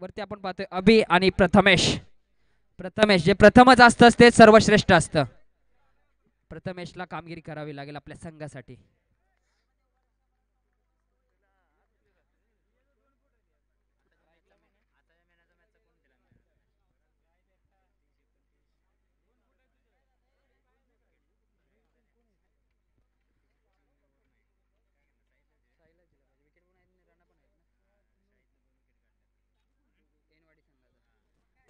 वरती आपण पाहतोय अभि आणि प्रथमेश. प्रथमेश जे प्रथमच असतं ते सर्वश्रेष्ठ असतं. प्रथमेशला कामगिरी करावी लागेल आपल्या संघासाठी.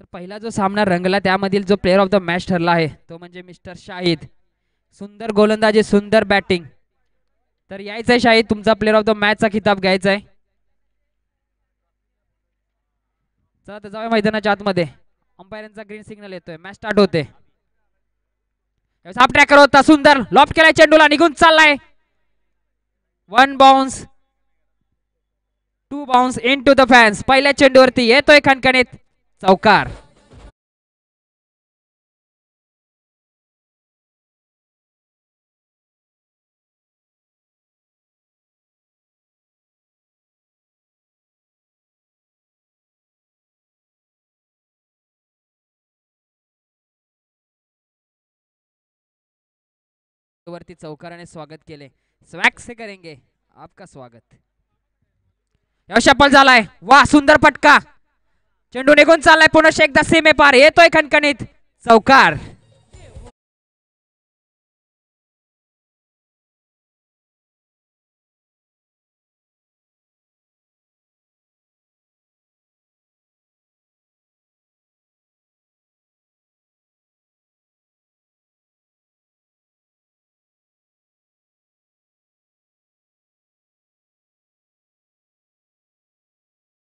तर पहिला जो सामना रंगला त्यामधील जो प्लेअर ऑफ द मॅच ठरला आहे तो म्हणजे मिस्टर शाहिद. सुंदर गोलंदाजी, सुंदर बॅटिंग. तर यायचंय शाहिद, तुमचा प्लेअर ऑफ द मॅचचा खिताब घ्यायचा आहे. चला तर जाऊया मैदानाच्या आतमध्ये. अंपायरांचा ग्रीन सिग्नल येतोय, मॅच स्टार्ट होते. साफ ट्रॅकर होता, सुंदर लॉफ्ट केलाय चेंडूला, निघून चाललाय. One bounce, two bounce into the fans. पहिल्या चेंडूवरती येतोय खणखणीत चौकार. वरती चौकाराने स्वागत केले. स्वॅग से करेंगे आपका स्वागत. यशपल झालाय, वा सुंदर फटका. चेंडू निघून चाललाय, पुन्हा एकदा सीमे पार, येतोय खणखणीत चौकार.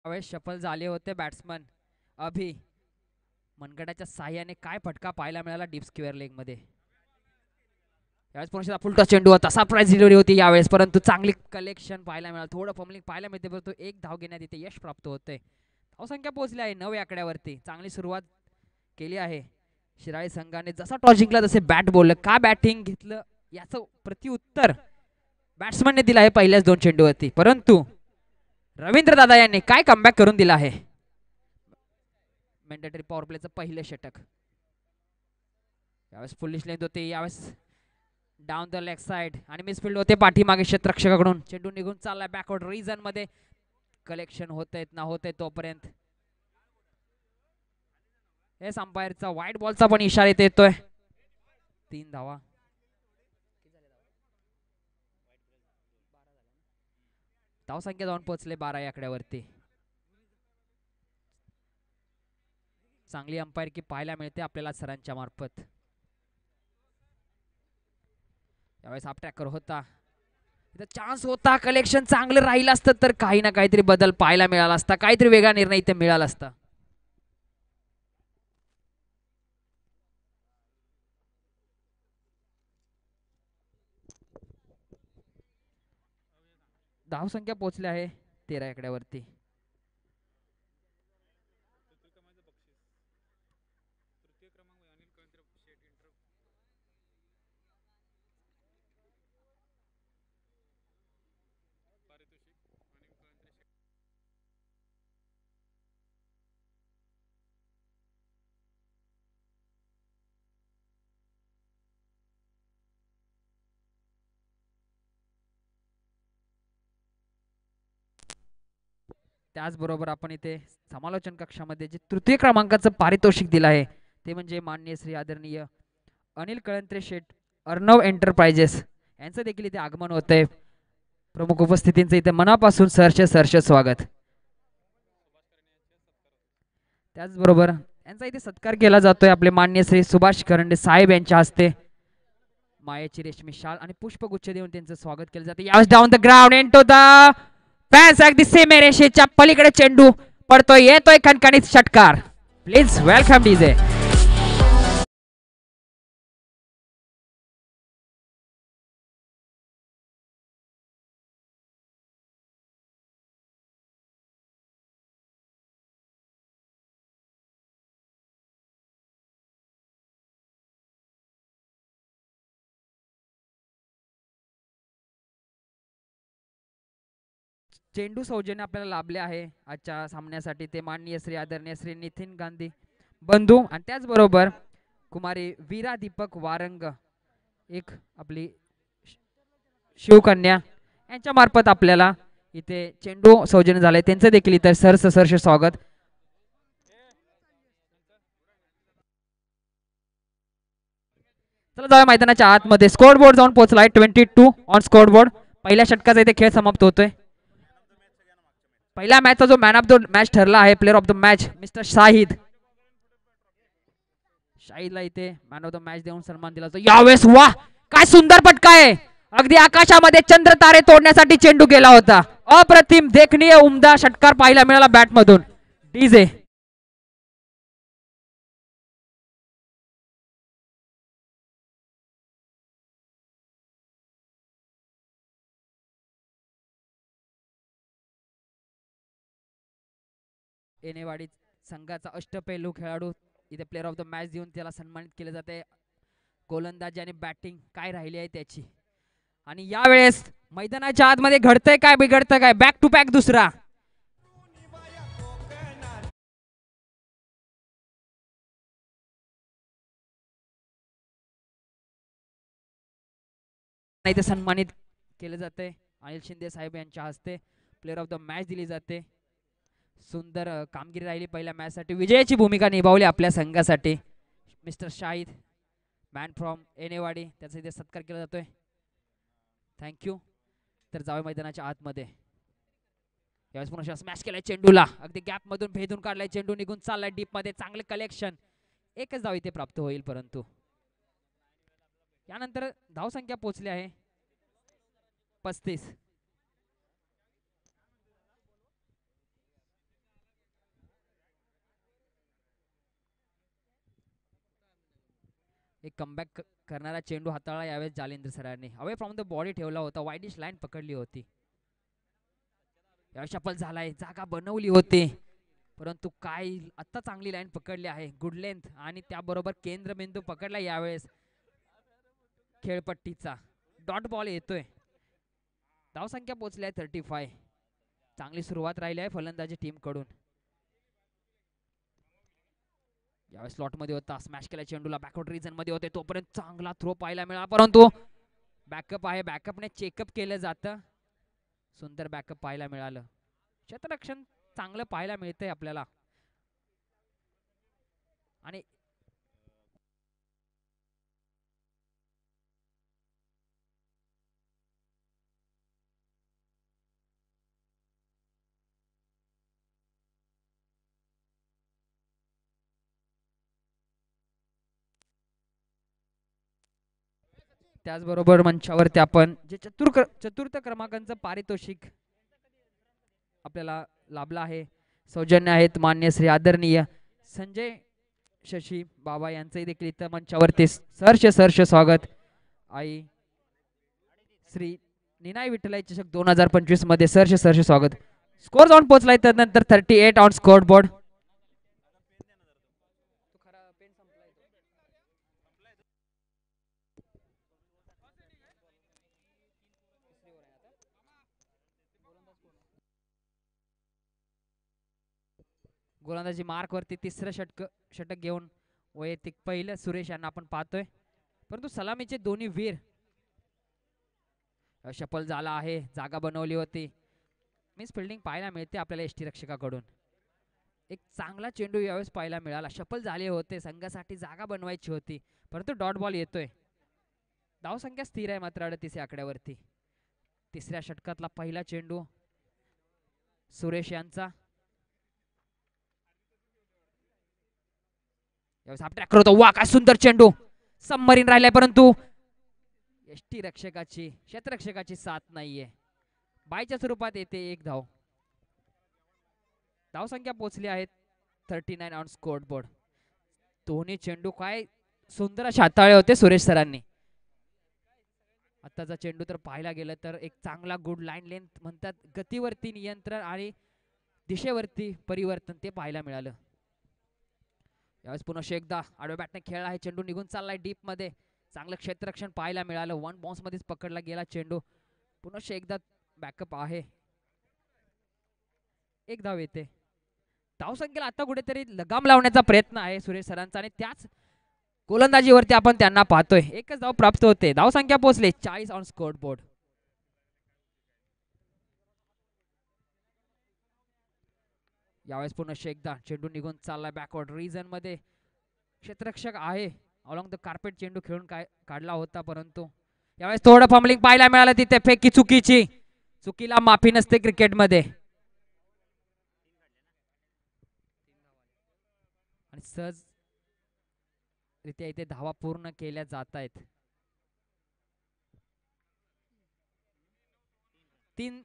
त्यावेळेस शफल झाले होते बॅट्समन अभि. मनगटाच्या साह्याने काय फटका पाहायला मिळाला डीप स्क्वेअर लेग मध्ये. यावेळेस पुन्हा फुलटा चेंडू होता, सरप्राईज डिलिव्हरी होती यावेळेस, परंतु चांगली कलेक्शन पाहायला मिळालं. थोडं फॉर्मलिंग पाहायला मिळते, परंतु एक धाव घेण्यात येते, यश प्राप्त होते. धावसंख्या पोहोचली आहे 9 आकड्यावरती. चांगली सुरुवात केली आहे शिराळी संघाने. जसा टॉस जिंकला तसे बॅट बोललं, का बॅटिंग घेतलं याचं प्रत्युत्तर बॅट्समनने दिलं आहे पहिल्याच 2 चेंडूवरती. परंतु रवींद्र दादा यांनी काय कमबॅक करून दिला आहे. मॅन्डेटरी पॉवर प्लेचं पहिलं षटक. यावेळेस फुलिश लेंथ होते, यावेळेस डाऊन द लेग साइड आणि मिसफिल्ड होते पाठीमागे क्षेत्ररक्षकाकडून. चेंडू निघून चाललाय बॅकवर्ड रिजन मध्ये. कलेक्शन होत आहेत ना होत आहे तोपर्यंत हेच अंपायरचा वाईट बॉलचा पण इशारा येतोय. 3 धावा. धावसंख्या जाऊन पोहोचले 12 आकड्यावरती. चांगली अंपायर की पाहायला मिळते आपल्याला सरांच्या मार्फत. यावेळेस हाफ ट्रॅकर होता, चान्स होता, कलेक्शन चांगलं राहिलं असतं तर काही ना काहीतरी बदल पाहायला मिळाला असता, काहीतरी वेगळा निर्णय इथे मिळाला असता. धावसंख्या पोहोचली आहे 13 आकड्यावरती. त्याचबरोबर आपण इथे समालोचन कक्षामध्ये जे तृतीय क्रमांकाचं पारितोषिक दिलं आहे ते म्हणजे माननीय श्री आदरणीय अनिल कळंत्रे शेठ, अर्णव एंटरप्राइजेस यांचं देखील इथे आगमन होतंय. प्रमुख उपस्थितींचं इथे मनापासून सहर्ष स्वागत. त्याचबरोबर यांचा इथे सत्कार केला जातोय आपले माननीय श्री सुभाष करंडे साहेब यांच्या हस्ते. मायेची रेशमी शाल आणि पुष्पगुच्छ देऊन त्यांचं स्वागत केलं जाते. यावेळेस down the ground into the fans, अगदी सीमेरेषेच्या पलीकडे चेंडू पडतोय, येतोय खणखणीत षटकार. Please welcome DJ. चेंडू सौजन्य आपल्याला लाभले आहे आजच्या सामन्यासाठी, ते माननीय श्री आदरणीय श्री नितीन गांधी बंधू आणि त्याचबरोबर कुमारी वीरा दीपक वारंग, एक आपली शिवकन्या, यांच्या मार्फत आपल्याला इथे चेंडू सौजन्य झाले, त्यांचं देखील इतर सहर्ष स्वागत. चला जाऊया मैदानाच्या आतमध्ये. स्कोर बोर्ड जाऊन पोहोचलाय 22 ऑन स्कोर बोर्ड. पहिल्या षटकाचा इथे खेळ समाप्त होतोय. पहिल्या मॅचचा जो मॅन ऑफ द मॅच ठरला आहे, player of the match mister शाहिदला इथे मॅन ऑफ द मॅच देऊन सन्मान दिला जातो यावेळेस. वाह, काय सुंदर फटका आहे. अगदी आकाशामध्ये चंद्र तारे तोडण्यासाठी चेंडू गेला होता. अप्रतिम, देखणीय, उमदा षटकार पाहायला मिळाला बॅट मधून. डीजे एनेवाडी संघाचा अष्टपैलू खेळाडू इथे प्लेअर ऑफ द मॅच देऊन त्याला सन्मानित केले जाते. गोलंदाजी आणि बॅटिंग काय राहिली आहे त्याची. आणि यावेळेस मैदानाच्या आतमध्ये घडतंय काय, बिघडतंय काय. बॅक टू बॅक दुसरा. इथे सन्मानित केले जाते अनिल शिंदे साहेब यांच्या हस्ते. प्लेअर ऑफ द मॅच दिली जाते. सुंदर कामगिरी राहिली पहिल्या मॅच साठी. विजयाची भूमिका निभावली आपल्या संघासाठी मिस्टर शाहिद, मॅन फ्रॉम एनेवाडी, त्याचा इथे सत्कार केला जातोय. थँक्यू. तर जाऊया मैदानाच्या आतमध्ये. यावेळेस पुन्हा स्मॅश केलाय चेंडूला, अगदी गॅप मधून भेदून काढलाय चेंडू, निघून चाललाय डीप मध्ये. चांगले कलेक्शन, एकच धाव इथे प्राप्त होईल, परंतु यानंतर धाव संख्या पोहोचली आहे 35. एक कमबॅक करणारा चेंडू हाताळला यावेळेस जालिंदर सरांनी. अवे फ्रॉम द बॉडी ठेवला होता, वाईडिश लाईन पकडली होती. यावेळेस शफल झालाय, जागा बनवली होती, परंतु काय आता चांगली लाईन पकडली आहे. गुड लेंथ आणि त्याबरोबर केंद्रबिंदू पकडला यावेळेस खेळपट्टीचा. डॉट बॉल येतोय. धावसंख्या पोहोचली आहे 35. चांगली सुरुवात राहिली आहे फलंदाजी टीम कडून. यावेळेस स्लॉट मध्ये होता, स्मॅश केला चेंडूला, बॅकवर्ड रिजन मध्ये होते, तोपर्यंत चांगला थ्रो पाहायला मिळाला, परंतु बॅकअप आहे, बॅकअपने चेकअप केलं जातं. सुंदर बॅकअप पाहायला मिळालं. क्षेत्ररक्षण चांगलं पाहायला मिळतंय आपल्याला. आणि त्याचबरोबर मंचावरती आपण जे चतुर्थ क्रमांकाचं पारितोषिक आपल्याला लाभला आहे, सौजन्य आहेत मान्य श्री आदरणीय संजय शशी बाबा यांचंही देखील इथं मंचावरती सहर्ष स्वागत. आई श्री निनाय विठ्ठलाई चषक 2025 मध्ये सहर्ष स्वागत. स्कोर जाऊन पोहोचलाय त्यानंतर 38 ऑन स्कोर बोर्ड. गोलंदाजी मार्क वरती तिसरं षटक घेऊन वैयक्तिक पहिलं सुरेश यांना आपण पाहतोय, परंतु सलामीचे दोन्ही वीर. शफल झाला आहे, जागा बनवली होती, मिस फिल्डिंग पाहायला मिळते आपल्याला एसटी रक्षकाकडून. एक चांगला चेंडू यावेळेस पाहायला मिळाला. शफल झाले होते, संघासाठी जागा बनवायची होती, परंतु डॉट बॉल येतोय. धावसंख्या स्थिर आहे मात्र 38 आकड्यावरती. तिसऱ्या षटकातला पहिला चेंडू सुरेश यांचा. ट्रॅकर होतो. वा, काय सुंदर चेंडू, सबमरीन राहिलाय, परंतु एसटी रक्षकाची क्षेत्ररक्षकाची साथ नाहीये. बायच्या स्वरूपात येते एक धाव. धावसंख्या पोहोचली आहे 39 ऑन स्कोर बोर्ड. दोन्ही चेंडू काय सुंदर असे हाताळले होते सुरेश सरांनी. आताचा चेंडू तर पाहायला गेलं तर एक चांगला गुड लाईन लेंथ म्हणतात, गतीवरती नियंत्रण आणि दिशेवरती परिवर्तन ते पाहायला मिळालं. यावेळेस पुन्हा एकदा आडव्या बॅटने खेळला आहे, चेंडू निघून चाललाय डीप मध्ये. चांगलं क्षेत्ररक्षण पाहायला मिळालं. वन बाउन्स मध्येच पकडला गेला चेंडू. पुन्हा एकदा बॅकअप आहे. एक धाव येते. धावसंख्येला आता कुठेतरी लगाम लावण्याचा प्रयत्न आहे सुरेश सरांचा आणि त्याच गोलंदाजीवरती आपण त्यांना पाहतोय. एकच धाव प्राप्त होते. धावसंख्या पोहोचले 40 ऑन स्कोर बोर्ड. यावेळेस पुन्हा एकदा चेंडू निघून चाललाय बॅकवर्ड रिजन मध्ये. क्षेत्ररक्षक आहे अलॉंग द कार्पेट चेंडू खेळून काढला होता, परंतु यावेळेस थोडं फंबलिंग पाहायला मिळालं तिथे. फेकी चुकीची, चुकीला माफी नसते क्रिकेटमध्ये. आणि सहज रित्या इथे धावा पूर्ण केल्या जात आहेत. 3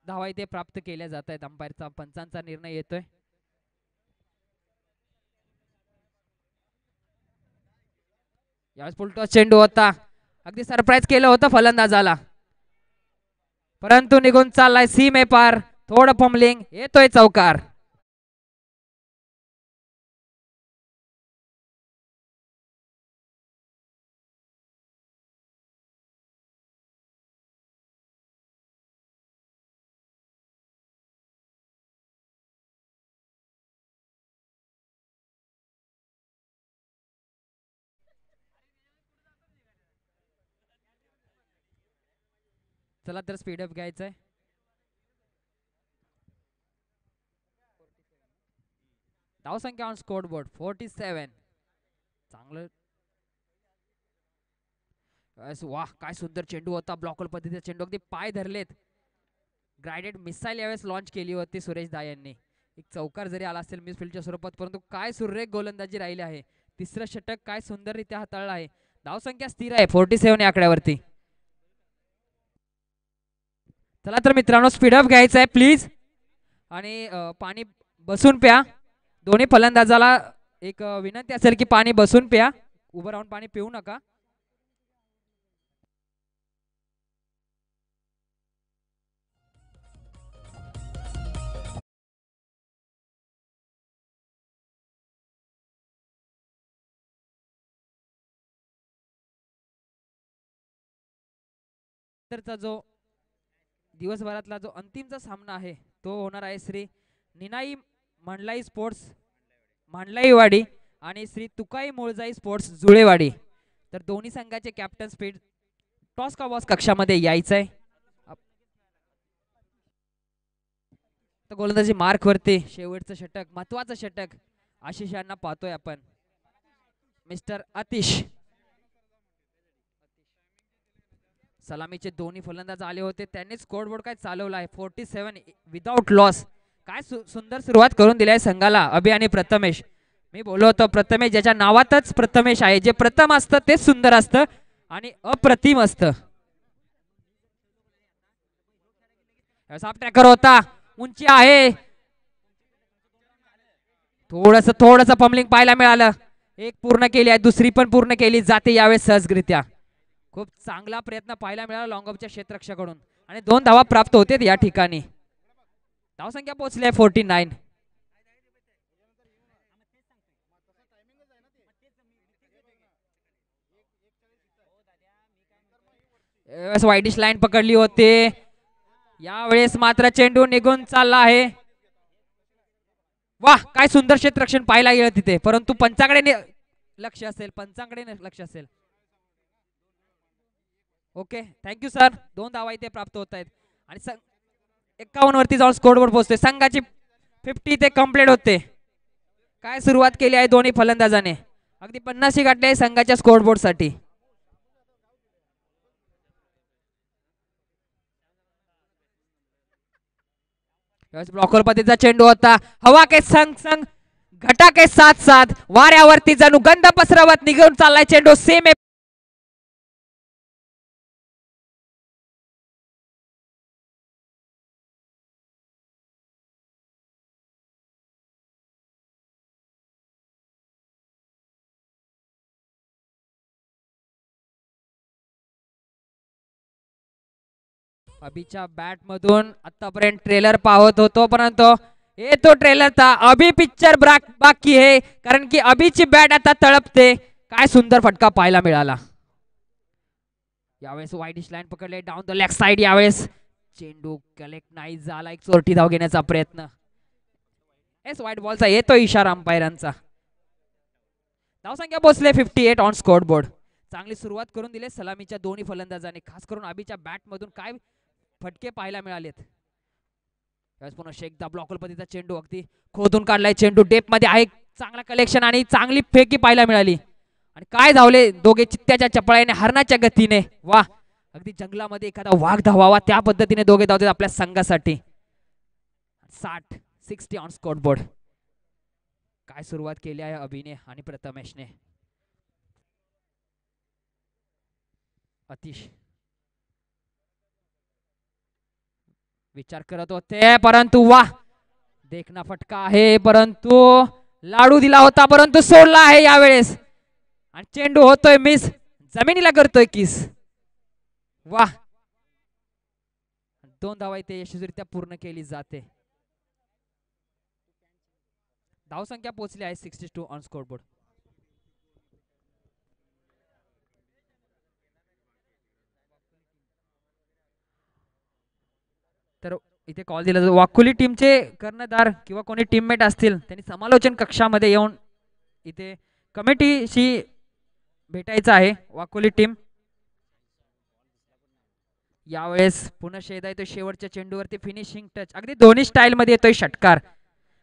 धावा इथे प्राप्त केल्या जात आहेत. अंपायरचा पंचांचा निर्णय येतोय. यावेळेस फुलटॉस चेंडू होता. अगदी सरप्राईज केलं होतं फलंदाजाला, परंतु निघून चाललाय सीमे पार. थोडं फंबलिंग, येतोय चौकार. चला तर स्पीडअप घ्यायचंय. धावसंख्या ऑन स्कोर बोर्ड 47. चांगलं. वाह, काय सुंदर चेंडू होता. ब्लॉकर पद्धतीचा चेंडू, अगदी पाय धरलेत. ग्राइडेड मिसाईल यावेळेस लॉन्च केली होती सुरेश दा यांनी. एक चौकार जरी आला असेल मिसफील्डच्या स्वरूपात, परंतु काय सुरेख गोलंदाजी राहिली आहे. तिसरं षटक काय सुंदररित्या हाताळलं आहे. धावसंख्या स्थिर आहे 47 या आकड्यावरती. चला तर मित्रांनो स्पीडअप घ्यायचं आहे प्लीज. आणि पाणी बसून प्या. दोन्ही फलंदाजाला एक विनंती असेल की पाणी बसून प्या, उभं राहून पाणी पिऊ नका. जो दिवसभरातला जो अंतिमचा सामना आहे तो होणार आहे श्री निनाई मंडलाई स्पोर्ट्स मांडलाईवाडी आणि श्री तुकाई मोळजाई स्पोर्ट्स जुळेवाडी. तर दोन्ही संघाचे कॅप्टन स्पीड टॉस का बॉस कक्षामध्ये यायचंय. तर गोलंदाजी मार्क वरती शेवटचं षटक, महत्वाचं षटक आशिष यांना पाहतोय आपण. मिस्टर आतिश. सलामीचे दोन्ही फलंदाज आले होते, त्यांनी स्कोर बोर्ड काय चालवला आहे 47 विदाउट लॉस. काय सुंदर सुरुवात करून दिली आहे संघाला अभि आणि प्रथमेश. मी बोललो होतो प्रथमेश, ज्याच्या नावातच प्रथमेश आहे. जे प्रथम असतं तेच सुंदर असतं आणि अप्रतिम असतं. साफ ट्रॅकर होता, उंची आहे. थोडस पंबलिंग पाहायला मिळालं. एक पूर्ण केली आहे, दुसरी पण पूर्ण केली जाते यावेळेस सहजगरित्या. खूप चांगला प्रयत्न पाहायला मिळाला लॉंगऑफच्या क्षेत्ररक्षकाकडून आणि 2 धावा प्राप्त होते या ठिकाणी. धावसंख्या पोहोचली आहे 49. वाईडिश लाईन पकडली होते. यावेळेस मात्र चेंडू निघून चालला आहे. वाह, काय सुंदर क्षेत्ररक्षण पाहायला गेलं तिथे, परंतु पंचाकडे लक्ष असेल, पंचाकडे लक्ष असेल. Okay, thank you sir. 2 धावा इथे प्राप्त होत आहेत आणि 51 वरती जाऊन स्कोरबोर्ड पोहोचते. संघाची 50 ते कंप्लीट होते. काय सुरुवात केली आहे दोन्ही फलंदाजाने. अगदी 50 गाठले आहे संघाच्या स्कोरबोर्ड साठी. ब्लॉकर पद्धतीचा चेंडू होता. हवा के संग संग घटा के साथ साथ वाऱ्यावरती जणू गंध पसरवत निघून चाललाय चेंडू सीमे. अभिच्या बॅट मधून आतापर्यंत ट्रेलर पाहत होतो, परंतु येतो ट्रेलरचा अभि पिक्चर बाकी आहे, कारण की अभिची बॅट आता तळपते. काय सुंदर फटका पाहायला मिळाला. यावेळेस वाईडिश लाईन पकडले डाऊन द लेग साइड. यावेळेस चेंडू कलेक्ट नाही झाला. एक चोरटी धाव घेण्याचा प्रयत्न. एस व्हाईट बॉलचा येतो इशारा अंपायरांचा. धावसंख्या पोहोचले 58 ऑन स्कोर बोर्ड. चांगली सुरुवात करून दिले सलामीच्या दोन्ही फलंदाजांनी. खास करून अभिच्या बॅट मधून काय फटके पाहायला मिळालेत. पुन्हा एकदा ब्लॉकर पद्धतीचा चेंडू अगदी खोदून काढलाय. चेंडू डेप मध्ये आहे. चांगला कलेक्शन आणि चांगली फेकी पाहायला मिळाली. आणि काय धावले दोघे चित्त्याच्या चपळाईने हरणाच्या गतीने. वा अगदी जंगलामध्ये एखादा वाघ धावावा त्या पद्धतीने दोघे धावतात आपल्या संघासाठी. 60 ऑन स्कोर बोर्ड. काय सुरुवात केली आहे अभिने आणि प्रथमेशने. अतिश विचार करत होते परंतु वा देखना फटका आहे. परंतु लाडू दिला होता परंतु सोडला आहे यावेळेस. आणि चेंडू होतोय मिस. जमिनीला करतोय किस. वा 2 धावा इथे यशस्वीरित्या पूर्ण केली जाते. धावसंख्या पोहोचली आहे 62 ऑन स्कोर बोर्ड. तर इथे कॉल दिला जातो. वाकुली टीमचे कर्णधार किंवा कोणी टीममेट असतील त्यांनी समालोचन कक्षामध्ये येऊन इथे कमिटीशी भेटायचं आहे. वाकुली टीम यावेळेस पुन्हा शेदा येतोय शेवटच्या चेंडूवरती फिनिशिंग टच. अगदी दोन्ही स्टाईल मध्ये येतोय षटकार.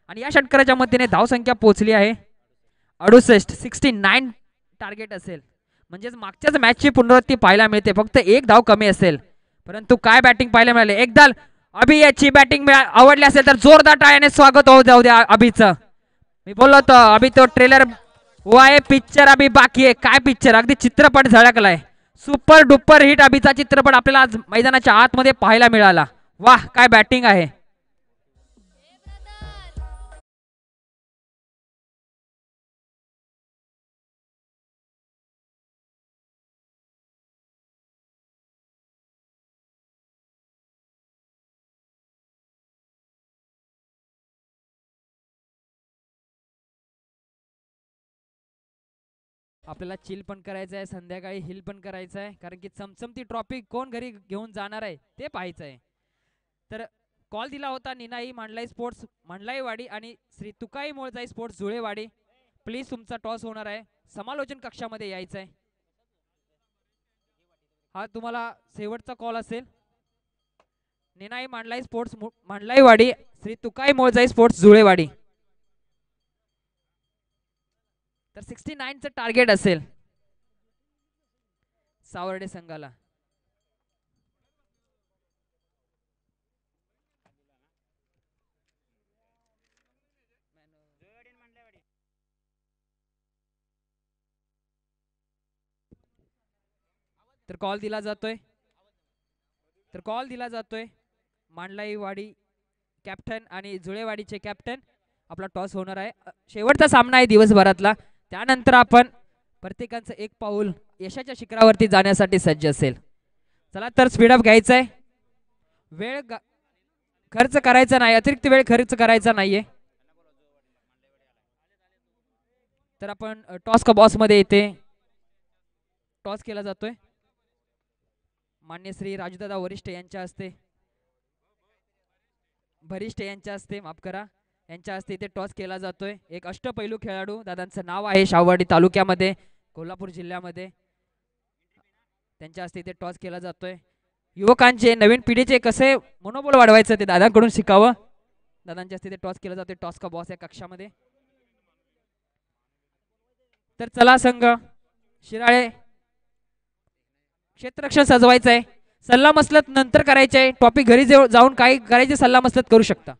आणि या षटकाराच्या मदतीने धावसंख्या पोहोचली आहे 69 टार्गेट असेल. म्हणजेच मागच्याच मॅचची पुनरावृत्ती पाहायला मिळते. फक्त एक धाव कमी असेल. परंतु काय बॅटिंग पाहायला मिळाले. एकदा अभि याची बॅटिंग आवडली असेल तर जोरदार टाळ्याने स्वागत होऊ जाऊ द्या अभिचं. मी बोललो होतो अभि तो ट्रेलर हुआ है पिक्चर अभी बाकी आहे. काय पिक्चर अगदी चित्रपट झळकलाय. सुपर डुपर हिट अभिचा चित्रपट आपल्याला आज मैदानाच्या आतमध्ये पाहायला मिळाला. वाह काय बॅटिंग आहे. आपल्याला चिल पण करायचं आहे. संध्याकाळी हिल पण करायचं आहे. कारण की चमचमती ट्रॉफी कोण घरी घेऊन जाणार आहे ते पाहायचं आहे. तर कॉल दिला होता निनाई मांडलाई स्पोर्ट्स मांडलाईवाडी आणि श्री तुकाई मोळजाई स्पोर्ट्स जुळेवाडी. प्लीज तुमचा टॉस होणार आहे. समालोचन कक्षामध्ये यायचं आहे. हा तुम्हाला शेवटचा कॉल असेल. निनाई मांडलाई स्पोर्ट्स मांडलाईवाडी श्री तुकाई मोळजाई स्पोर्ट्स जुळेवाडी. तर 69चं टार्गेट असेल सावर्डे संघाला. तर कॉल दिला जातोय मांडलाईवाडी कॅप्टन आणि जुळेवाडीचे कॅप्टन. आपला टॉस होणार आहे. शेवटचा सामना आहे दिवसभरातला. त्यानंतर आपण प्रत्येकाचं एक पाऊल यशाच्या शिखरावरती जाण्यासाठी सज्ज असेल. चला तर स्पीडअप घ्यायचा आहे. वेळ खर्च करायचा नाही. अतिरिक्त वेळ खर्च करायचा नाहीये. तर आपण टॉस का बॉस मध्ये येते टॉस केला जातोय. मान्य श्री राजूदादा वरिष्ठ यांच्या हस्ते माफ करा यांच्या हस्ते इथे टॉस केला जातोय. एक अष्टपैलू खेळाडू दादांचं नाव आहे शाहवाडी तालुक्यामध्ये कोल्हापूर जिल्ह्यामध्ये. त्यांच्या हस्ते इथे टॉस केला जातोय. युवकांचे नवीन पिढीचे कसे मनोबल वाढवायचं ते दादांकडून शिकावं. दादांच्या हस्ते इथे टॉस केला जातोय टॉस का बॉस या कक्षामध्ये. तर चला संघ शिराळे क्षेत्ररक्षण सजवायचं आहे. सल्ला मसलत नंतर करायचे आहे. टॉपिक घरी जाऊन काय करायचे सल्ला मसलत करू शकता.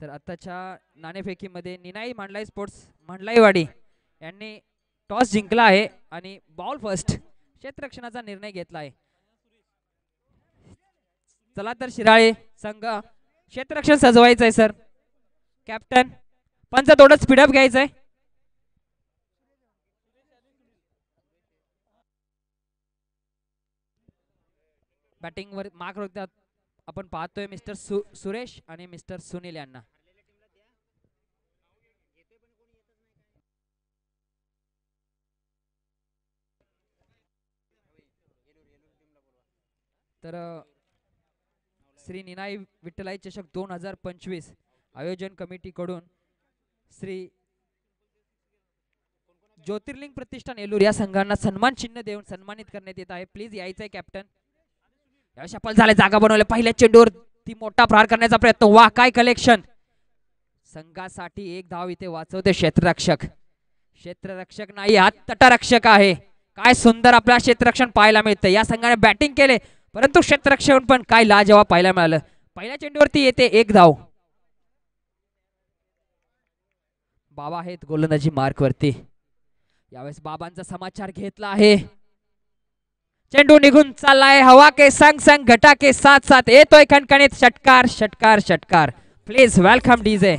तर आताच्या नाणेफेकीमध्ये निनाई मांडलाई स्पोर्ट्स मांडलाईवाडी यांनी टॉस जिंकला आहे आणि बॉल फर्स्ट क्षेत्ररक्षणाचा निर्णय घेतला आहे. चला तर शिराळे संघ क्षेत्ररक्षण सजवायचं आहे. सर कॅप्टन पंच थोडं स्पीडअप घ्यायचं आहे. बॅटिंग वर मार्क रोखतात आपण पाहतोय मिस्टर सुरेश आणि मिस्टर सुनील यांना. तर श्री निनाई विठ्ठलाई चषक 2025 आयोजन कमिटीकडून श्री ज्योतिर्लिंग प्रतिष्ठान येलूर या संघांना सन्मान चिन्ह देऊन सन्मानित करण्यात येत आहे. प्लीज यायचं आहे कॅप्टन. या सफल झाले, जागा बनवले, पहिल्या चेंडूवर ती मोठा प्रहार करण्याचा प्रयत्न. वा काय कलेक्शन. संघासाठी एक धाव इथे वाचवते क्षेत्ररक्षक. क्षेत्ररक्षक नाही हा तटरक्षक आहे. काय सुंदर आपला क्षेत्ररक्षण पाहायला मिळतं. या संघाने बॅटिंग केले परंतु क्षेत्ररक्षण पण काय लाजवाब पाहायला मिळालं. पहिल्या चेंडूवरती येते एक धाव. बाबा आहेत गोलंदाजी मार्क वरती. यावेळेस बाबांचा समाचार घेतला आहे. चेंडू निघून चाललाय. हवा के संग संग घटा के साथ साथ येतोय खणखणीत षटकार षटकार षटकार. Please welcome DJ.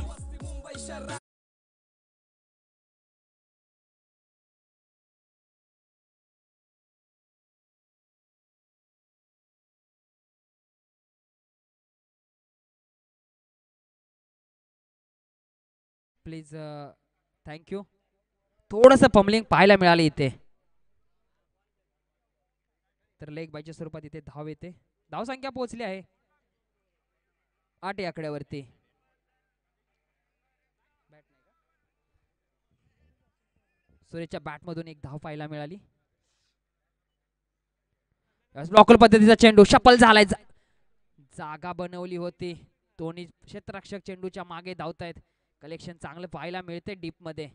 Please thank you. थोडस पम्बलिंग पाहायला मिळाले इथे. तर लेग बायच्या स्वरूपात इथे धाव येते. धाव संख्या पोहोचली आहे 8 या आकड्यावरती. सुरेशच्या बॅट मधून एक धाव पाहायला मिळाली. ब्लॉकर पद्धतीचा चेंडू शफल झालाय. जागा बनवली होती. दोन्ही क्षेत्ररक्षक चेंडूच्या मागे धावतायत. कलेक्शन चांगलं पाहायला मिळते डीप मध्ये.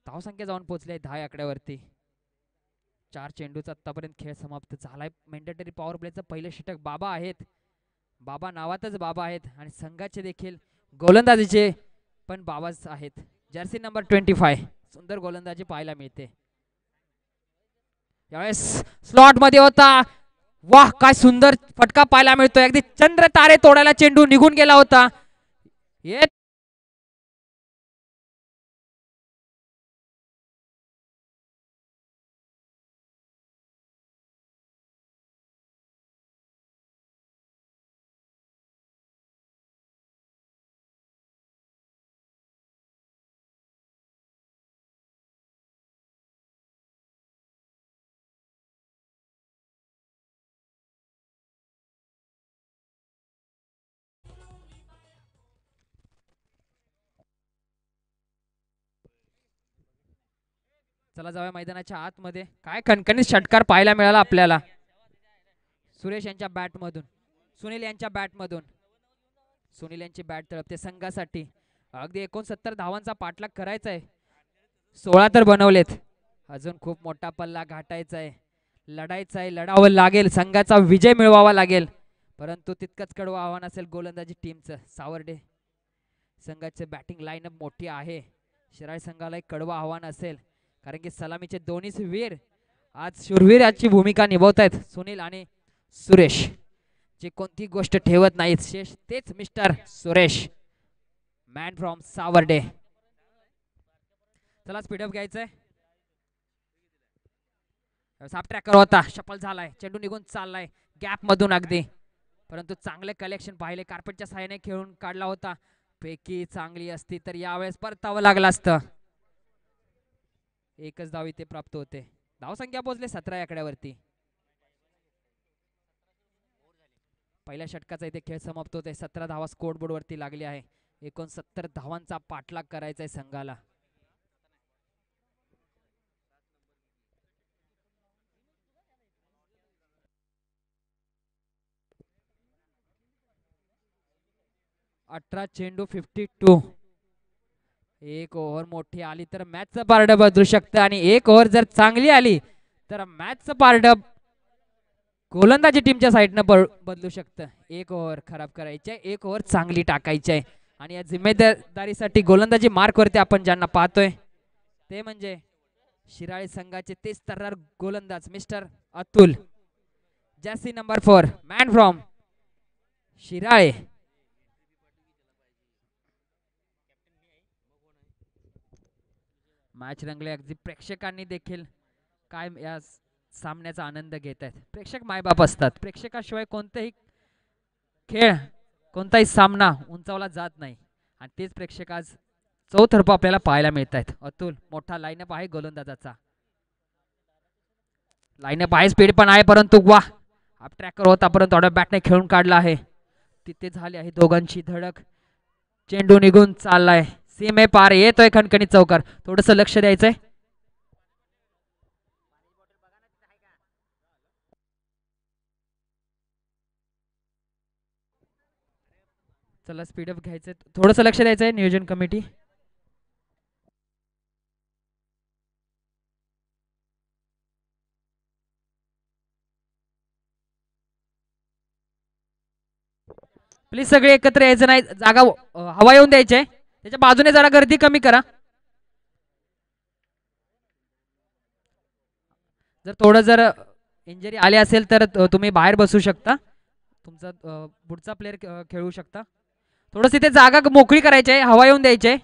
धाव संख्या जाऊन पोहोचले 10 आकड्यावरती. 4 चेंडूचा आतापर्यंत खेळ समाप्त झालाय. मॅन्डेटरी पॉवर प्लेचं पहिलं षटक बाबा आहेत. बाबा नावातच बाबा आहेत आणि संघाचे देखील गोलंदाजीचे पण बाबाच आहेत. जर्सी नंबर 25 सुंदर गोलंदाजी पाहायला मिळते. यावेळेस स्लॉट मध्ये होता. वाह काय सुंदर फटका पाहायला मिळतोय. अगदी चंद्र तारे तोडायला चेंडू निघून गेला होता. चला जाऊया मैदानाच्या आतमध्ये. काय कणकणीत षटकार पाहायला मिळाला आपल्याला. सुरेश यांच्या बॅट मधून, सुनील यांच्या बॅट मधून. सुनील यांची बॅट तळपते संघासाठी. अगदी 69 धावांचा पाठलाग करायचा आहे. 16 तर बनवलेत. अजून खूप मोठा पल्ला गाठायचा आहे. लढायचा आहे, लढावं लागेल. संघाचा विजय मिळवावा लागेल. परंतु तितकंच कडवं आव्हान असेल गोलंदाजी टीमचं. सावर्डे संघाचे बॅटिंग लाईनअप मोठी आहे. शिराळ संघाला एक कडवं आव्हान असेल कारण की सलामीचे दोन्ही वीर आज शूरवीर याची भूमिका निभावतायत. सुनील आणि सुरेश जे कोणती गोष्ट ठेवत नाहीत. शेष तेच mister Suresh, man from Sawarde. चला स्पीडअप घ्यायचंय. साफ ट्रॅकर होता, शफल झालाय. चेंडू निघून चाललाय गॅप मधून अगदी. परंतु चांगले कलेक्शन पाहिले. कार्पेटच्या साहाय्याने खेळून काढला होता. पैकी चांगली असती तर यावेळेस परतावं लागलं असतं. एकच धाव इथे प्राप्त होते. धाव संख्या पोहोचले 17 आकड्यावरती. पहिल्या षटकाचा इथे खेळ समाप्त होते. 17 धावा स्कोर बोर्ड वरती लागली आहे. 69 धावांचा पाठलाग करायचा आहे संघाला. अठरा चेंडू 52. एक ओव्हर मोठी आली तर मॅचचं पारड बदलू शकतं आणि एक ओव्हर जर चांगली आली तर मॅचचं पारड गोलंदाजी टीमच्या साईडनं बदलू शकतं. एक ओव्हर खराब करायची आहे, एक ओव्हर चांगली टाकायची आहे. आणि या जिम्मेदारीसाठी गोलंदाजी मार्क वरती आपण ज्यांना पाहतोय ते म्हणजे शिराळे संघाचे तेच तर्रार गोलंदाज mister Atul. Jersey number 4 man from Shirale. Match रंगले. अगदी प्रेक्षकांनी देखील काय या सामन्याचा आनंद घेत आहेत. प्रेक्षक मायबाप असतात. प्रेक्षकाशिवाय कोणताही खेळ, कोणताही सामना उंचावला जात नाही आणि तेच प्रेक्षक आज चौतर्फा आपल्याला पाहायला मिळत आहेत. अतुल मोठा लाईनअप आहे गोलंदाजाचा. लाईनअप आहे, स्पीड पण आहे, परंतु वा आप ट्रॅकर होता परंतु ऑर्डर बॅटने खेळून काढला आहे. तिथे झाली आहे दोघांची धडक. चेंडू निघून चाललाय, सीमे पार येतोय खणखणीत चौकार. थोडस लक्ष द्यायचंय. चला स्पीडअप घ्यायचंय, थोडस लक्ष द्यायचंय नियोजन कमिटी. प्लीज सगळे एकत्र यायचं नाही, जागा हवा येऊन द्यायचे. त्याच्या बाजूने जरा गर्दी कमी करा. जर थोडं जर इंजरी आली असेल तर तुम्ही बाहेर बसू शकता, तुमचा पुढचा प्लेअर खेळू शकता. थोडस तिथे जागा मोकळी करायची आहे, हवा येऊन द्यायची आहे.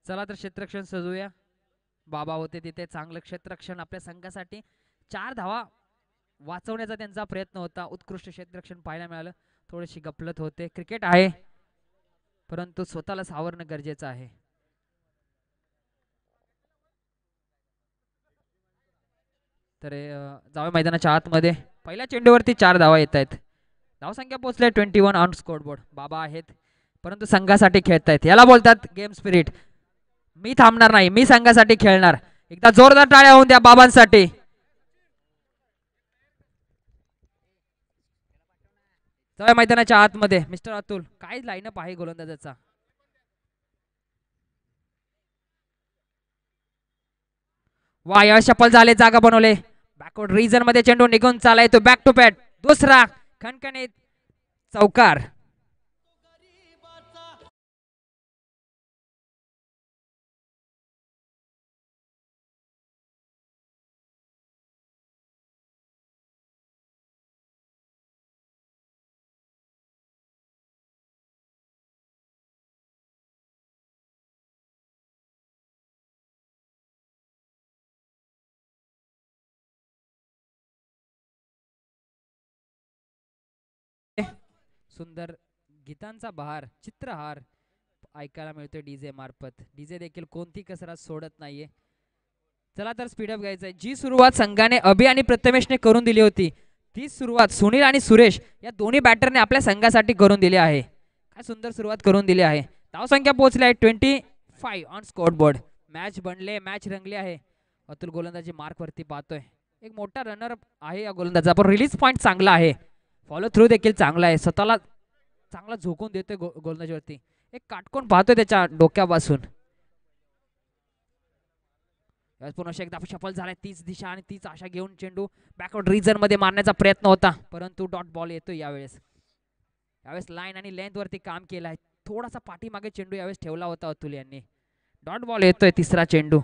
चला तर क्षेत्ररक्षण सजूया. बाबा होते तिथे, चांगलं क्षेत्ररक्षण आपल्या संघासाठी. 4 धावा वाचवण्याचा त्यांचा प्रयत्न होता. उत्कृष्ट क्षेत्ररक्षण पाहायला मिळालं. थोडीशी गपलत होते. क्रिकेट आहे परंतु स्वतःला सावरणं गरजेचं आहे. तर जावे मैदानाच्या आतमध्ये पहिल्या चेंडूवरती 4 धावा येत आहेत. धावसंख्या पोहोचले 21 ऑन स्कोरबोर्ड. बाबा आहेत परंतु संघासाठी खेळतायत, याला बोलतात गेम स्पिरिट. मी थांबणार नाही, मी संघासाठी खेळणार. एकदा जोरदार टाळ्या होऊन द्या बाबांसाठी. जाऊया मैदानाच्या आतमध्ये. मिस्टर अतुल, काय लाईनअप आहे गोलंदाजाचा. वा या शपल झाले, जागा बनवले. बॅकवर्ड रीजन मध्ये चेंडू निघून चालाय तो बॅक टू बॅट. दुसरा खणखणीत चौकार. सुंदर गीतांचा बहार, चित्रहार ऐकायला मिळतोय डीजे मार्फत. डीजे देखील कोणती कसरत सोडत नाहीये. चला तर स्पीडअप घ्यायचंय. जी सुरुवात संघाने अभि आणि प्रथमेशने करून दिली होती, ती सुरुवात सुनील आणि सुरेश या दोन्ही बॅटरने आपल्या संघासाठी करून दिली आहे. काय सुंदर सुरुवात करून दिली आहे. धावसंख्या पोहोचली आहे 25 ऑन स्कोरबोर्ड. मॅच बनले, मॅच रंगली आहे. अतुल गोलंदाजी मार्क वरती पाहतोय. एक मोठा रनर आहे या गोलंदाजा, पण रिलीज पॉइंट चांगला आहे, फॉलो थ्रू देखील चांगला आहे. स्वतःला चांगला झोकून देतोय गोलंदाजीवरती. एक काटकोन पाहतोय त्याच्या डोक्यापासून. पुन्हा एकदा सफल झालाय. तीच दिशा आणि तीच आशा घेऊन चेंडू बॅकवर्ड रीजन मध्ये मारण्याचा प्रयत्न होता, परंतु डॉट बॉल येतोय यावेळेस. यावेळेस लाईन आणि लेंथ वरती काम केलं आहे. थोडासा पाठीमागे चेंडू यावेळेस ठेवला होता अतुल यांनी. डॉट बॉल येतोय. तिसरा चेंडू.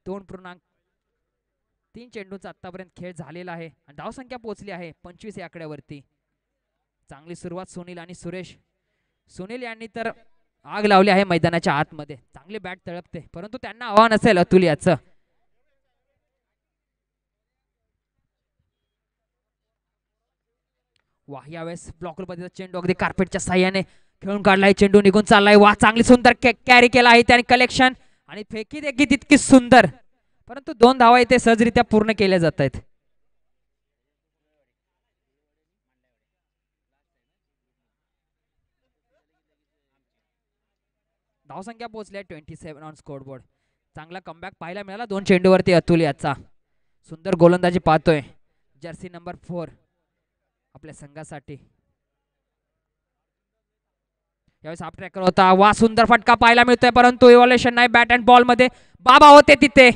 2.3 चेंडूचा आतापर्यंत खेळ झालेला आहे. धावसंख्या पोहोचली आहे 25 या आकड्यावरती. चांगली सुरुवात सुनील आणि सुरेश. सुनील यांनी तर आग लावली आहे मैदानाच्या आतमध्ये. चांगली बॅट तळपते, परंतु त्यांना आव्हान असेल अतुल याचं. वाह, यावेळेस ब्लॉकर पद्धतीचा चेंडू अगदी कार्पेटच्या साह्याने खेळून काढलाय. चेंडू निघून चाललाय. वाह, चांगली सुंदर कॅरी केला आहे त्याने. कलेक्शन आणि फेकी देखील तितकी सुंदर, परंतु 2 धावा इथे सहजरित्या पूर्ण केल्या जात आहेत. धावसंख्या पोहोचली 27 ऑन स्कोरबोर्ड. चांगला कमबॅक पाहायला मिळाला 2 चेंडूवरती अतुल याचा. सुंदर गोलंदाजी पाहतोय जर्सी नंबर 4 आपल्या संघासाठी. यावेळेस हाफ ट्रॅकर होता. वा, सुंदर फटका पाहायला मिळतोय, परंतु इव्हॉल्युशन नाही. बॅट अँड बॉल मध्ये बाबा होते तिथे.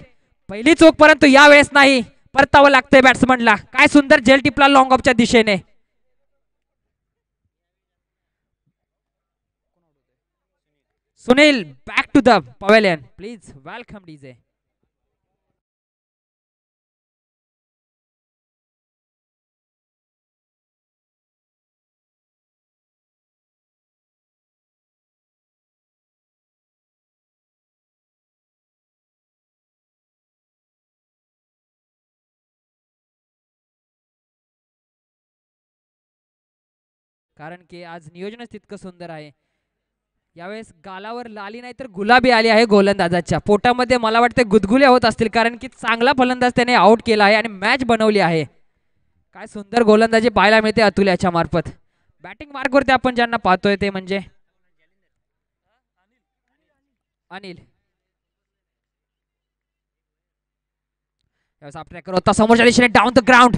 पहिली चूक, परंतु यावेळेस नाही. परतावं लागतंय बॅट्समनला. काय सुंदर झेल टिपला लॉंग ऑफच्या दिशेने. Sunil back to the pavilion please. Welcome DJ. कारण की आज नियोजनच तितकं सुंदर आहे. यावेळेस गालावर लाली नाही तर गुलाबी आली आहे गोलंदाजाच्या. पोटामध्ये मला वाटते गुदगुल्या होत असतील कारण की चांगला फलंदाज त्याने आउट केला आहे आणि मॅच बनवली आहे. काय सुंदर गोलंदाजी पाहायला मिळते अतुल याच्या मार्फत. बॅटिंग मार्कवरती आपण ज्यांना पाहतोय ते म्हणजे अनिल. ट्रॅकर होता समोरच्या दिशेने डाऊन द ग्राउंड.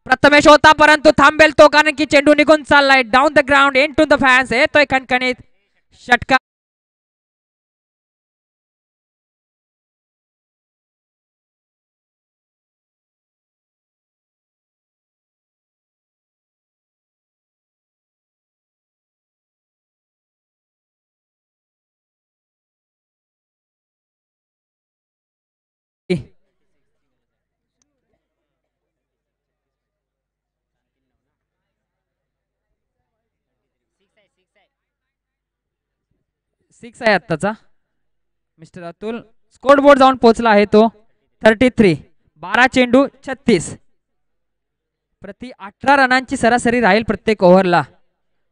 प्रथमेश होता परंतु थांबेल तो कारण की चेंडू निघून चाललाय down the ground into the fans. येतोय खणखणीत षटकार. सिक्स आहे आत्ताचा. मिस्टर अतुल स्कोर बोर्ड जाऊन पोहोचला आहे तो. 33. 12 चेंडू 36. प्रति 18 रनांची सरासरी राहील प्रत्येक ओव्हरला.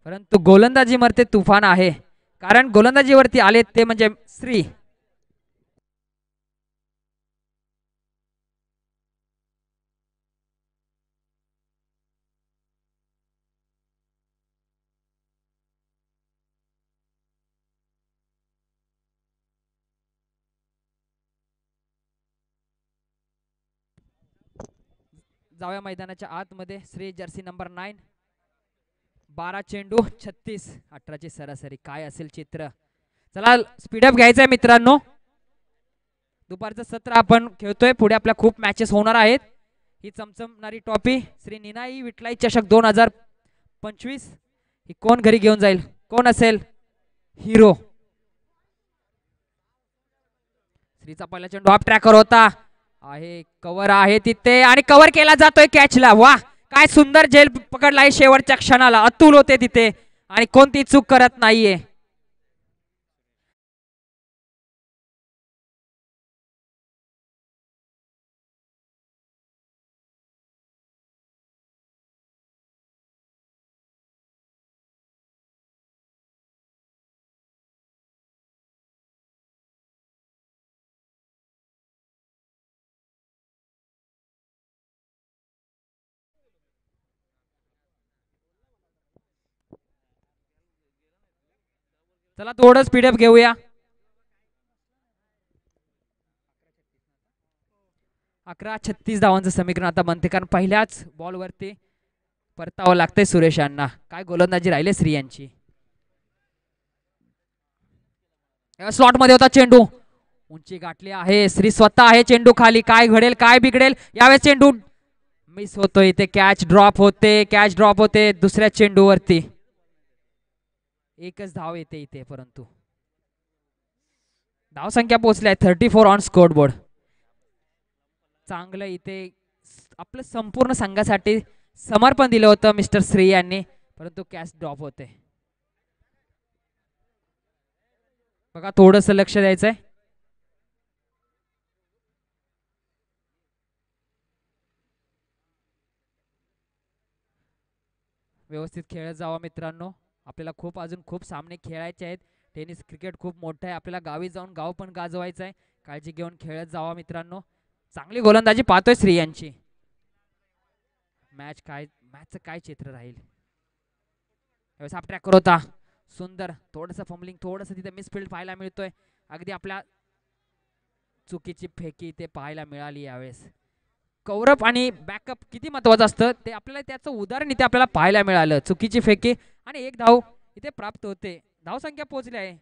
परंतु गोलंदाजी मरते तुफान आहे कारण गोलंदाजीवरती आले ते म्हणजे श्री. जाऊया मैदानाच्या आतमध्ये. Shri Jersey number 9. 12 चेंडू 36. 18ची सरासरी. काय असेल चित्र. चला स्पीडअप घ्यायचंय मित्रांनो. दुपारचं सत्र आपण खेळतोय. पुढे आपल्या खूप मॅचेस होणार आहेत. ही चमचमणारी ट्रॉफी श्री निनाई विठलाई चषक 2025 ही कोण घरी घेऊन जाईल. कोण असेल हिरो. श्रीचा पहिला चेंडू ऑफ ट्रॅकर होता आहे. कव्हर आहे तिथे आणि कव्हर केला जातोय कॅचला. वा काय सुंदर झेल पकडला आहे शेवटच्या क्षणाला. अतुल होते तिथे आणि कोणती चूक करत नाहीये. चला थोडं स्पीडअप घेऊया. 11:36 धावांचं समीकरण आता बनते कारण पहिल्याच बॉलवरती परतावं लागतंय सुरेश यांना. काय गोलंदाजी राहिले श्री यांची. स्लॉट मध्ये होता चेंडू. उंची गाठली आहे. श्री स्वतः आहे चेंडू खाली. काय घडेल काय बिघडेल. यावेळेस चेंडू मिस होतोय. इथे कॅच ड्रॉप होते. कॅच ड्रॉप होते दुसऱ्या चेंडूवरती. एकच धाव येते इथे परंतु धाव संख्या पोहोचली आहे 34 ऑन स्कोर बोर्ड. चांगलं इथे आपलं संपूर्ण संघासाठी समर्पण दिलं होतं मिस्टर श्री यांनी परंतु कॅच ड्रॉप होते. बघा थोडंसं लक्ष द्यायचंय. व्यवस्थित खेळत जावा मित्रांनो. आपल्याला खूप अजून खूप सामने खेळायचे आहेत. टेनिस क्रिकेट खूप मोठं आहे. आपल्याला गावी जाऊन गाव पण गाजवायचं आहे. काळजी घेऊन खेळत जावा मित्रांनो. चांगली गोलंदाजी पाहतोय श्री यांची. मॅचचं काय चित्र राहील. ट्रॅकर होता सुंदर. थोडंसं फंबलिंग थोडंसं तिथे मिसफिल्ड पाहायला मिळतोय. अगदी आपल्या चुकीची फेकी ते पाहायला मिळाली यावेळेस. कौरव आणि बॅकअप किती महत्वाचं असतं ते आपल्याला त्याचं उदाहरण इथे आपल्याला पाहायला मिळालं. चुकीची फेकी आणि एक धाव इथे प्राप्त होते. धाव संख्या पोहोचली आहे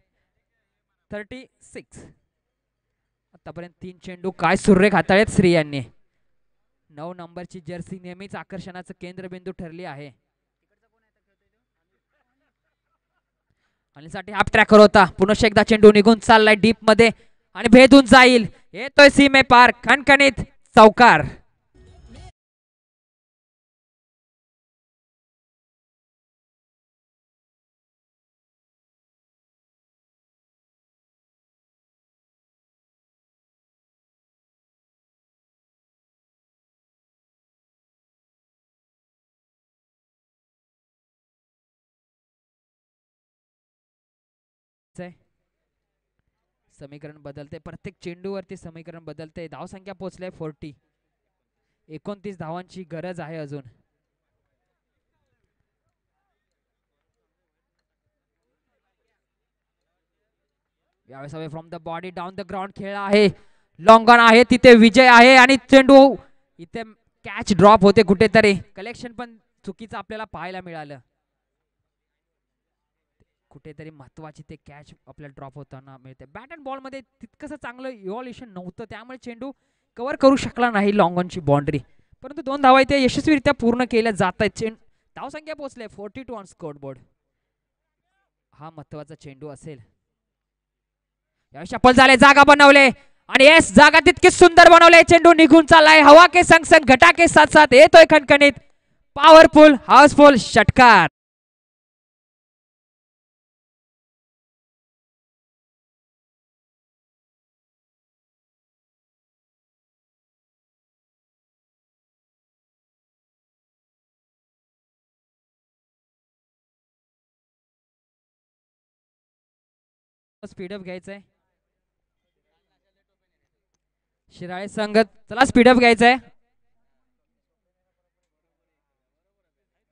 36. आतापर्यंत 3 चेंडू. काय सुरेख हाताळलेत श्री यांनी. 9 नंबरची जर्सी नेहमीच आकर्षणाचं केंद्रबिंदू ठरली आहे. अनिलसाठी हाफ ट्रॅकर होता. पुन्हा एकदा चेंडू निघून चाललाय डीप मध्ये आणि भेदून जाईल. येतोय सीमे पार खणखणीत चौकार. समीकरण बदलते. प्रत्येक चेंडूवरती समीकरण बदलते. धावसंख्या पोहोचले 40. 29 धावांची गरज आहे अजून. यावेळेस away from the body down the ground खेळ आहे. लॉंग ऑन आहे तिथे विजय आहे आणि चेंडू इथे कॅच ड्रॉप होते कुठेतरी. कलेक्शन पण चुकीचं आपल्याला पाहायला मिळालं. कुठेतरी महत्वाची ते कॅच आपल्याला ड्रॉप होताना मिळते. बॅट अँड बॉल मध्ये तितकंसं चांगलं इव्हॉल्युशन नव्हतं त्यामुळे चेंडू कव्हर करू शकला नाही लॉंग ऑनची बाउंड्री. परंतु 2 धावा इथे यशस्वीरित्या पूर्ण केल्या जात आहेत. धावसंख्या पोहोचले 42 ऑन स्कोर बोर्ड. हा महत्वाचा चेंडू असेल. यावेळी शफल झाले. जागा बनवले आणि येस जागा तितकी सुंदर बनवले. चेंडू निघून चाललाय. हवा के संग संग घटा के साथ साथ येतोय खणखणीत पॉवरफुल हाऊसफुल षटकार. स्पीडअप घ्यायचंय. शिराळे संगत चला स्पीडअप घ्यायचंय.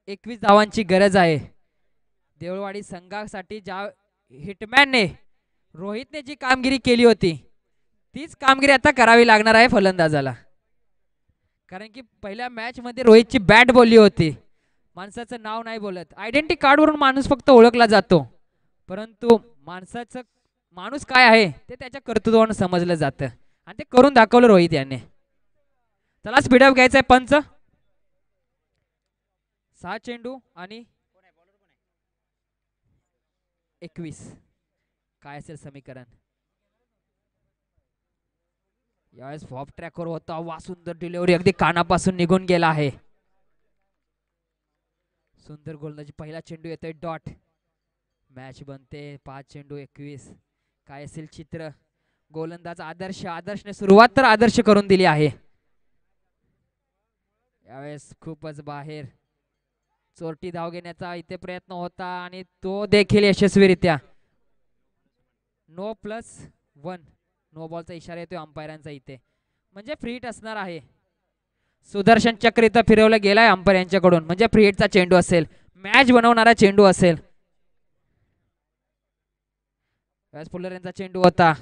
21 धावांची गरज आहे. देवळवाडी संघासाठी ज्या हिटमॅनने रोहितने जी कामगिरी केली होती तीच कामगिरी आता करावी लागणार आहे फलंदाजाला. कारण की पहिल्या मॅच मध्ये रोहितची बॅट बोलली होती. माणसाचं नाव नाही बोलत. आयडेंटिटी कार्ड वरून माणूस फक्त ओळखला जातो परंतु माणसाचं माणूस काय आहे ते त्याच्या कर्तृत्वाने समजलं जातं आणि ते करून दाखवलं रोहित याने. चला स्पीडअप घ्यायचंय. पंच 6 चेंडू आणि 21 काय असेल समीकरण. यावेळेस फॉप ट्रॅकवर होता. वा सुंदर डिलिव्हरी अगदी कानापासून निघून गेला आहे. सुंदर गोलंदाजी. पहिला चेंडू येतोय डॉट. मॅच बनते 5 चेंडू 21. काय असेल चित्र. गोलंदाज आदर्शने सुरुवात तर आदर्श करून दिली आहे. यावेळेस खूपच बाहेर चोरटी धाव घेण्याचा इथे प्रयत्न होता आणि तो देखील यशस्वीरित्या. नो +1 नो बॉलचा इशारा येतोय अंपायरांचा इथे. म्हणजे फ्री हिट असणार आहे. सुदर्शन चक्र इथं फिरवलं गेलाय अंपायर यांच्याकडून. म्हणजे फ्री हिटचा चेंडू असेल. मॅच बनवणारा चेंडू असेल. फुलर यांचा चेंडू होता.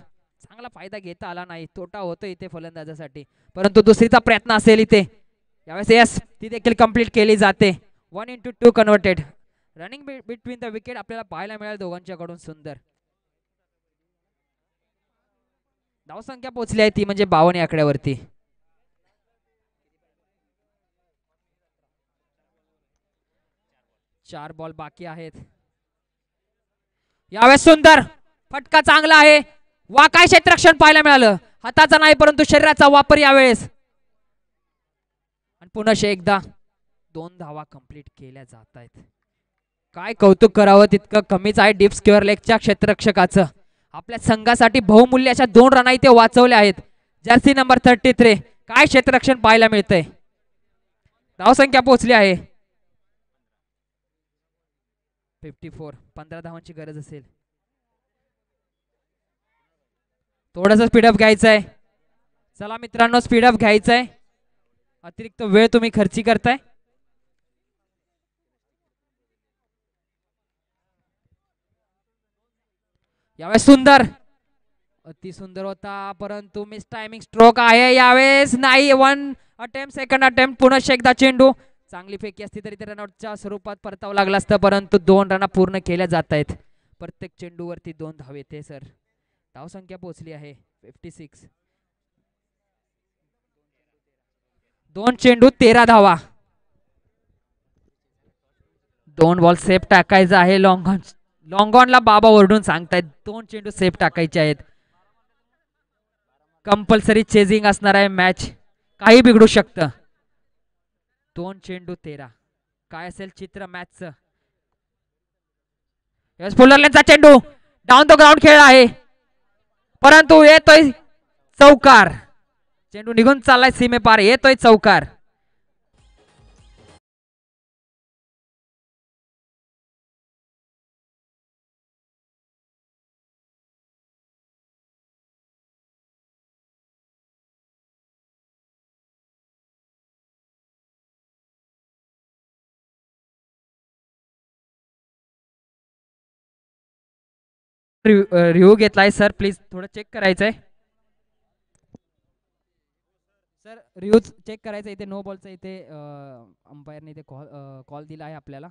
चांगला फायदा घेता आला नाही. तोटा होतो इथे फलंदाजासाठी. परंतु दुसरीचा प्रयत्न असेल इथे. यावेळेस यस ती देखील कंप्लीट केली जाते. 1-2 converted. Running between the wicket आपल्याला पाहायला मिळेल दोघांच्याकडून. सुंदर धावसंख्या पोहोचली आहे ती म्हणजे 52 आकड्यावरती. चार बॉल बाकी आहेत. यावेळेस सुंदर फटका चांगला आहे. वा काय क्षेत्ररक्षण पाहायला मिळालं. हाताचा नाही परंतु शरीराचा वापर यावेळेस. आणि पुन्हा एकदा 2 धावा कंप्लीट केल्या जात आहेत. काय कौतुक करावं तितकं कमीच आहे डीप स्क्वेअर लेगच्या क्षेत्ररक्षकाचं. आपल्या संघासाठी बहुमूल्य अशा 2 रन इथे वाचवल्या आहेत. Jersey number 33. काय क्षेत्ररक्षण पाहायला मिळतंय. धावसंख्या पोहोचली आहे 54. 15 धावांची गरज असेल. थोडंसं स्पीडअप घ्यायचंय. चला मित्रांनो स्पीडअप घ्यायचंय. अतिरिक्त वेळ तुम्ही खर्ची करताय. यावेळेस सुंदर अति सुंदर होता परंतु मिस टायमिंग स्ट्रोक आहे. यावेळेस नाही. 1 अटेम्प्ट सेकंड अटेम्प्ट. पुन्हा एकदा चेंडू. चांगली फेकी असती तरी ते रनआउटच्या स्वरूपात परतावं लागलं असतं परंतु 2 रन पूर्ण केल्या जात आहेत. प्रत्येक चेंडूवरती 2 धाव येते सर. धावसंख्या पोहोचली आहे 56. 2 चेंडू 13 धावा. 2 बॉल सेफ टाकायचा आहे लॉंग ऑन. लॉंगॉनला बाबा ओरडून सांगतायत 2 चेंडू सेफ टाकायचे आहेत. कंपल्सरी चेजिंग असणार आहे मॅच, काही बिघडू शकतं. 2 चेंडू 13, काय असेल चित्र मॅचचं. यस फुलरलेनचा चेंडू डाऊन द ग्राउंड खेळ आहे, परंतु येतोय चौकार. चेंडू निघून चाललाय सीमेपार, येतोय चौकार. रिव्ह्यू घेतलाय सर, प्लीज थोडं चेक करायचंय सर. रिव्ह्यू चेक करायचं इथे. नो बॉलचा इथे अंपायरने इथे कॉल दिला आहे आपल्याला.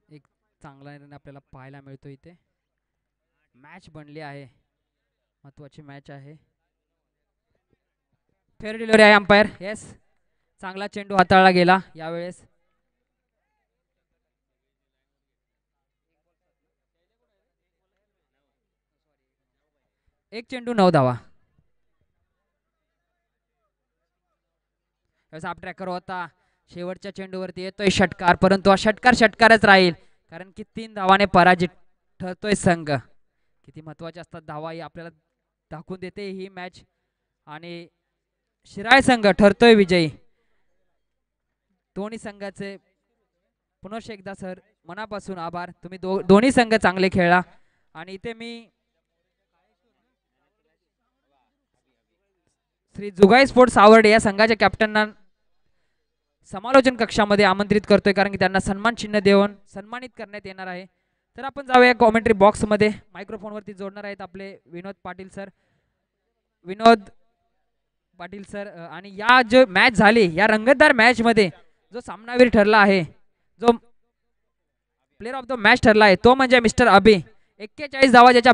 एक चांगला निर्णय आपल्याला पाहायला मिळतो इथे. मॅच बनली आहे, महत्वाची मॅच आहे. फेअर डिलिव्हरी आहे अंपायर. येस, चांगला चेंडू हाताळला गेला यावेळेस. एक चेंडू 9 धावा. आप ट्रॅकर होता, शेवटच्या चेंडूवरती येतोय षटकार, परंतु हा षटकार षटकारच राहील, कारण की 3 धावाने पराजित ठरतोय संघ. किती महत्वाचे असतात धावा, ही आपल्याला दाखवून देते ही मॅच. आणि शिराळ संघ ठरतोय विजयी. दोन्ही संघाचे पुनश एकदा सर मनापासून आभार. तुम्ही दोन्ही संघ चांगले खेळला. आणि इथे मी श्री जुगाई स्पोर्ट्स आवड या संघाच्या कॅप्टनना समालोचन कक्षामध्ये आमंत्रित करतोय, कारण की त्यांना सन्मान चिन्ह देऊन सन्मानित करण्यात येणार आहे. तर आपण जाऊया कॉमेंट्री बॉक्स मध्ये. मायक्रोफोन वरती जोडणार आहेत आपले विनोद पाटील सर. विनोद पाटील सर, आणि या जो मॅच झाली, या रंगतदार मॅच मध्ये जो सामनावीर ठरला आहे, जो प्लेअर ऑफ द मॅच ठरला आहे, तो म्हणजे मिस्टर अभि. 41 धावा ज्याच्या